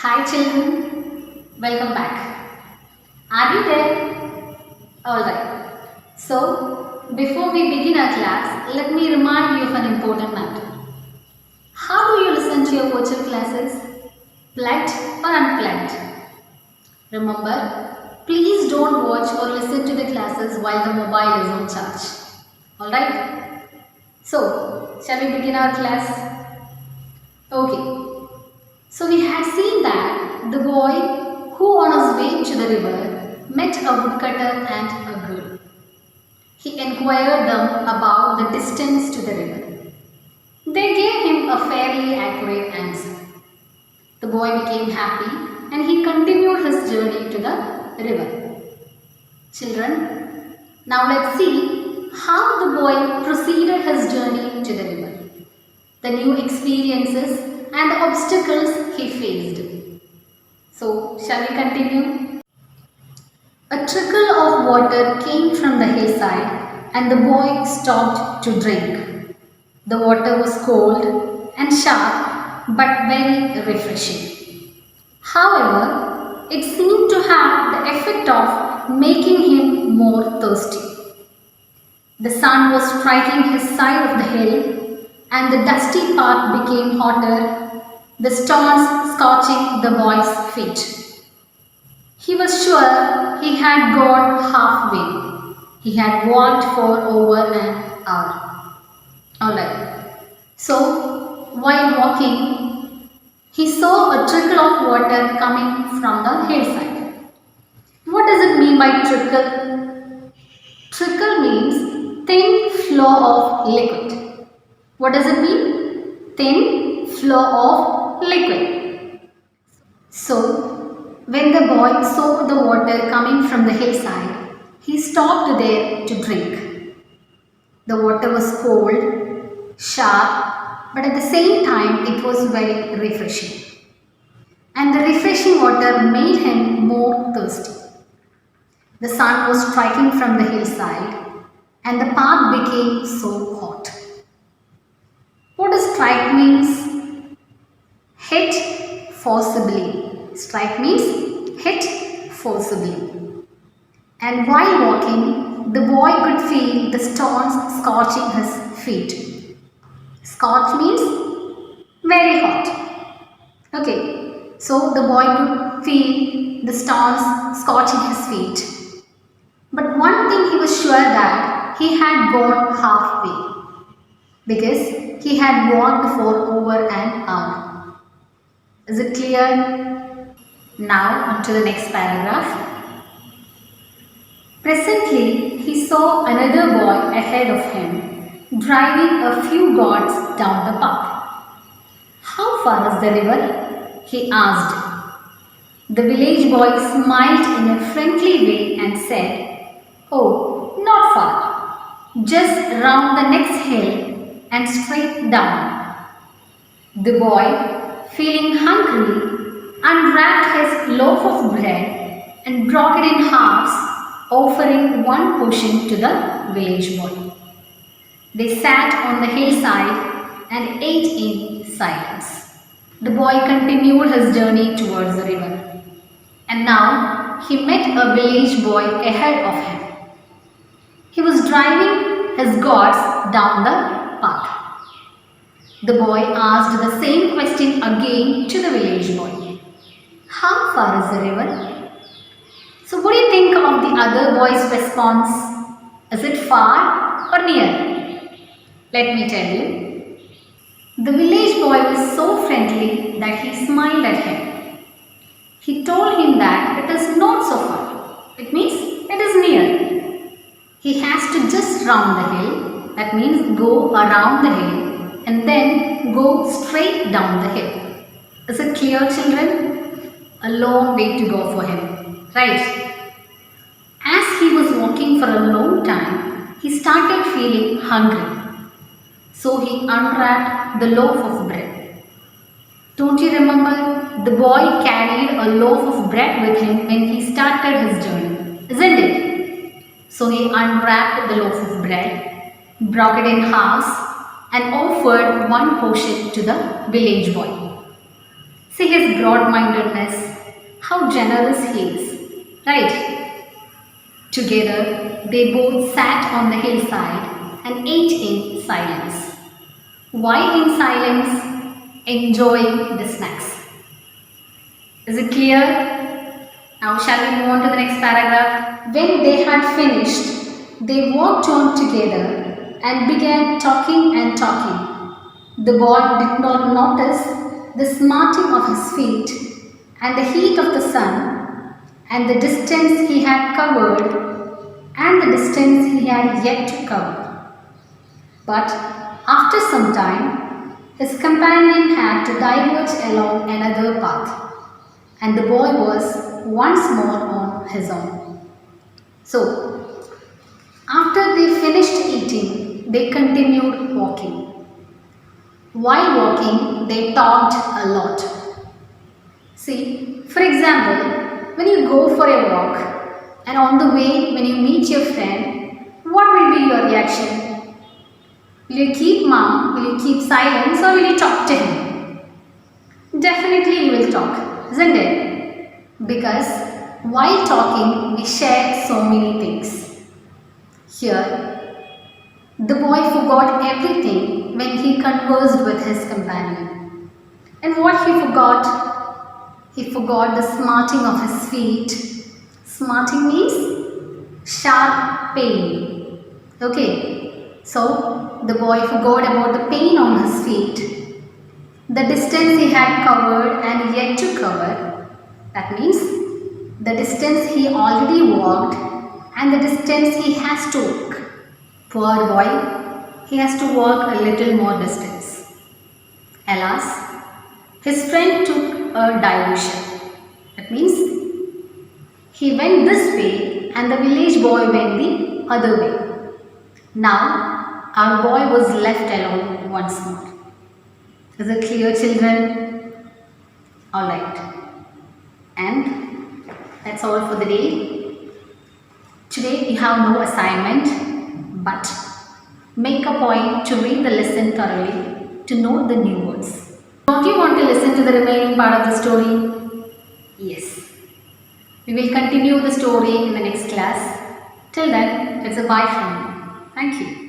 Hi children, welcome back. Are you there? Alright. So, before we begin our class, let me remind you of an important matter. How do you listen to your virtual classes? Plugged or unplugged? Remember, please don't watch or listen to the classes while the mobile is on charge. Alright? So, shall we begin our class? Okay. So we had seen that the boy who on his way to the river met a woodcutter and a girl. He inquired them about the distance to the river. They gave him a fairly accurate answer. The boy became happy and he continued his journey to the river. Children, now let's see how the boy proceeded his journey to the river, the new experiences and the obstacles he faced. So, shall we continue? A trickle of water came from the hillside and the boy stopped to drink. The water was cold and sharp but very refreshing. However, it seemed to have the effect of making him more thirsty. The sun was striking his side of the hill and the dusty path became hotter, the stones scorching the boy's feet. He was sure he had gone halfway. He had walked for over an hour. Alright. So, while walking, he saw a trickle of water coming from the hillside. What does it mean by trickle? Trickle means thin flow of liquid. What does it mean? Thin flow of liquid. So, when the boy saw the water coming from the hillside, he stopped there to drink. The water was cold, sharp, but at the same time it was very refreshing. And the refreshing water made him more thirsty. The sun was striking from the hillside and the path became so hot. What does strike means? Hit forcibly. Strike means hit forcibly. And while walking, the boy could feel the stones scorching his feet. Scorch means very hot. Okay, so the boy could feel the stones scorching his feet. But one thing he was sure that he had gone halfway because he had walked for over an hour. Is it clear? Now on to the next paragraph. Presently he saw another boy ahead of him driving a few gourds down the path. How far is the river? He asked. The village boy smiled in a friendly way and said, Oh, not far. Just round the next hill and straight down. The boy, feeling hungry, unwrapped his loaf of bread and broke it in halves, offering one portion to the village boy. They sat on the hillside and ate in silence. The boy continued his journey towards the river. And now he met a village boy ahead of him. He was driving his gourds down the path. The boy asked the same question again to the village boy. How far is the river? So what do you think of the other boy's response? Is it far or near? Let me tell you. The village boy was so friendly that he smiled at him. He told him that it is not so far. It means it is near. He has to just round the hill. That means go around the hill and then go straight down the hill. Is it clear, children? A long way to go for him, right? As he was walking for a long time, he started feeling hungry. So he unwrapped the loaf of bread. Don't you remember? The boy carried a loaf of bread with him when he started his journey, isn't it? So he unwrapped the loaf of bread, broke it in halves, and offered one portion to the village boy. See his broad-mindedness, how generous he is, right? Together, they both sat on the hillside and ate in silence. Why in silence? Enjoying the snacks. Is it clear? Now shall we move on to the next paragraph? When they had finished, they walked on together and began talking and talking. The boy did not notice the smarting of his feet and the heat of the sun and the distance he had covered and the distance he had yet to cover. But after some time, his companion had to diverge along another path, and the boy was once more on his own. So, after they finished eating, they continued walking. While walking, they talked a lot. See, for example, when you go for a walk and on the way when you meet your friend, what will be your reaction? Will you keep mum? Will you keep silence, or will you talk to him? Definitely you will talk, isn't it? Because while talking we share so many things. Here, the boy forgot everything when he conversed with his companion. And what he forgot? He forgot the smarting of his feet. Smarting means sharp pain. Okay, so the boy forgot about the pain on his feet, the distance he had covered and yet to cover. That means the distance he already walked and the distance he has to walk. Poor boy, he has to walk a little more distance. Alas, his friend took a diversion. That means he went this way and the village boy went the other way. Now our boy was left alone once more. Is it clear, children? Alright. And that's all for the day. Today you have no assignment, but make a point to read the lesson thoroughly to know the new words. Don't you want to listen to the remaining part of the story? Yes. We will continue the story in the next class. Till then, it's a bye from me. Thank you.